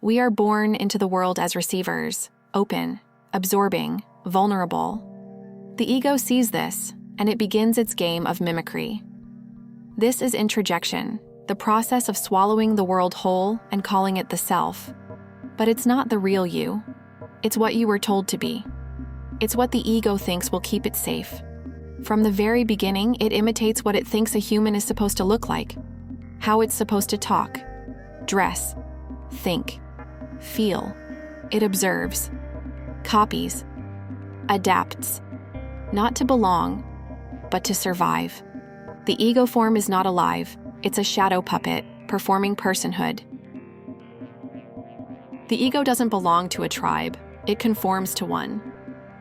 We are born into the world as receivers, open, absorbing, vulnerable. The ego sees this, and it begins its game of mimicry. This is introjection, the process of swallowing the world whole and calling it the self. But it's not the real you. It's what you were told to be. It's what the ego thinks will keep it safe. From the very beginning, it imitates what it thinks a human is supposed to look like, how it's supposed to talk, dress, think, feel. It observes, copies, adapts, not to belong, but to survive. The ego form is not alive. It's a shadow puppet, performing personhood. The ego doesn't belong to a tribe. It conforms to one.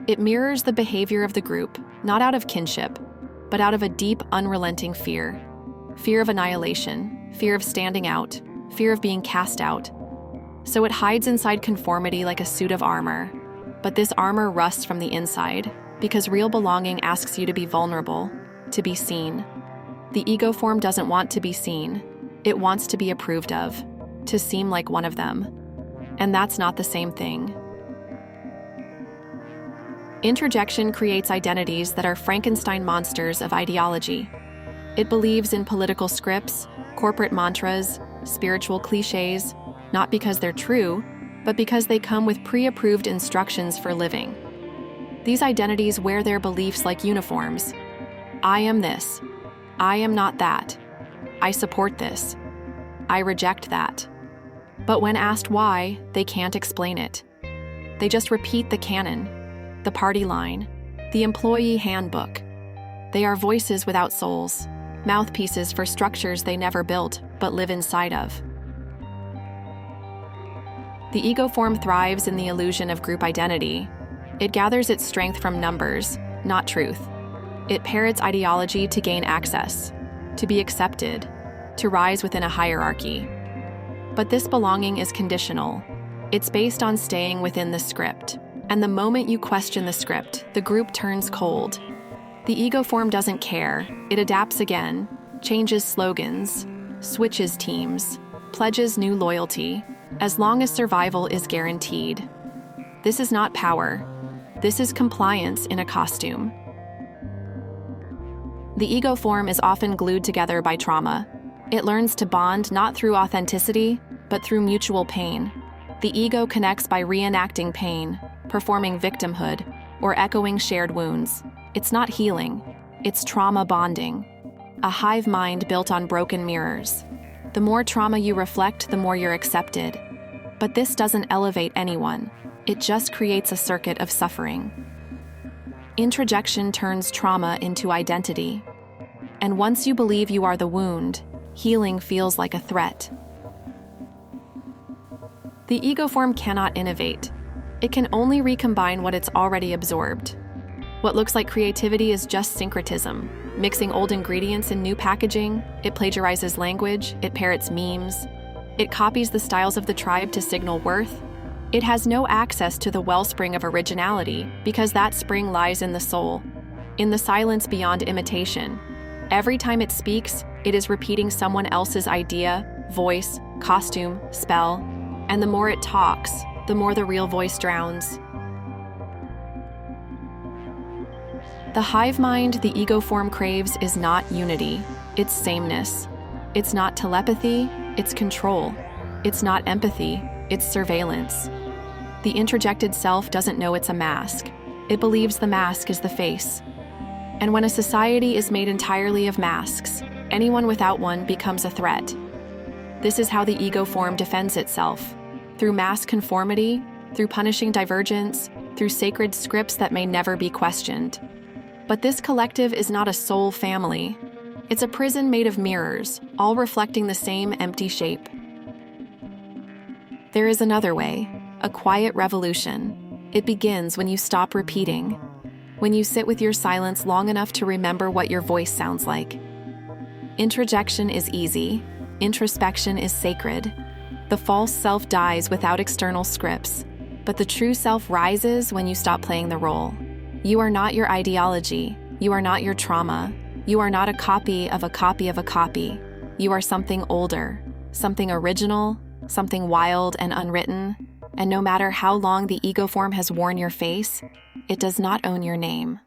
It mirrors the behavior of the group, not out of kinship, but out of a deep, unrelenting fear. Fear of annihilation, fear of standing out, fear of being cast out. So it hides inside conformity like a suit of armor. But this armor rusts from the inside, because real belonging asks you to be vulnerable, to be seen. The ego form doesn't want to be seen. It wants to be approved of, to seem like one of them. And that's not the same thing. Introjection creates identities that are Frankenstein monsters of ideology. It believes in political scripts, corporate mantras, spiritual cliches, not because they're true, but because they come with pre-approved instructions for living. These identities wear their beliefs like uniforms. I am this. I am not that. I support this. I reject that. But when asked why, they can't explain it. They just repeat the canon, the party line, the employee handbook. They are voices without souls, mouthpieces for structures they never built but live inside of. The ego form thrives in the illusion of group identity. It gathers its strength from numbers, not truth. It parrots ideology to gain access, to be accepted, to rise within a hierarchy. But this belonging is conditional. It's based on staying within the script. And the moment you question the script, the group turns cold. The ego form doesn't care. It adapts again, changes slogans, switches teams, pledges new loyalty, as long as survival is guaranteed. This is not power. This is compliance in a costume. The ego form is often glued together by trauma. It learns to bond not through authenticity, but through mutual pain. The ego connects by reenacting pain, performing victimhood, or echoing shared wounds. It's not healing. It's trauma bonding. A hive mind built on broken mirrors. The more trauma you reflect, the more you're accepted. But this doesn't elevate anyone. It just creates a circuit of suffering. Introjection turns trauma into identity. And once you believe you are the wound, healing feels like a threat. The ego form cannot innovate. It can only recombine what it's already absorbed. What looks like creativity is just syncretism, mixing old ingredients in new packaging. It plagiarizes language, it parrots memes. It copies the styles of the tribe to signal worth. It has no access to the wellspring of originality because that spring lies in the soul, in the silence beyond imitation. Every time it speaks, it is repeating someone else's idea, voice, costume, spell, and the more it talks, the more the real voice drowns. The hive mind the ego form craves is not unity, it's sameness. It's not telepathy, it's control. It's not empathy, it's surveillance. The introjected self doesn't know it's a mask. It believes the mask is the face. And when a society is made entirely of masks, anyone without one becomes a threat. This is how the ego form defends itself. Through mass conformity, through punishing divergence, through sacred scripts that may never be questioned. But this collective is not a soul family. It's a prison made of mirrors, all reflecting the same empty shape. There is another way, a quiet revolution. It begins when you stop repeating, when you sit with your silence long enough to remember what your voice sounds like. Introjection is easy. Introspection is sacred. The false self dies without external scripts, but the true self rises when you stop playing the role. You are not your ideology. You are not your trauma. You are not a copy of a copy of a copy. You are something older, something original, something wild and unwritten, and no matter how long the ego form has worn your face, it does not own your name.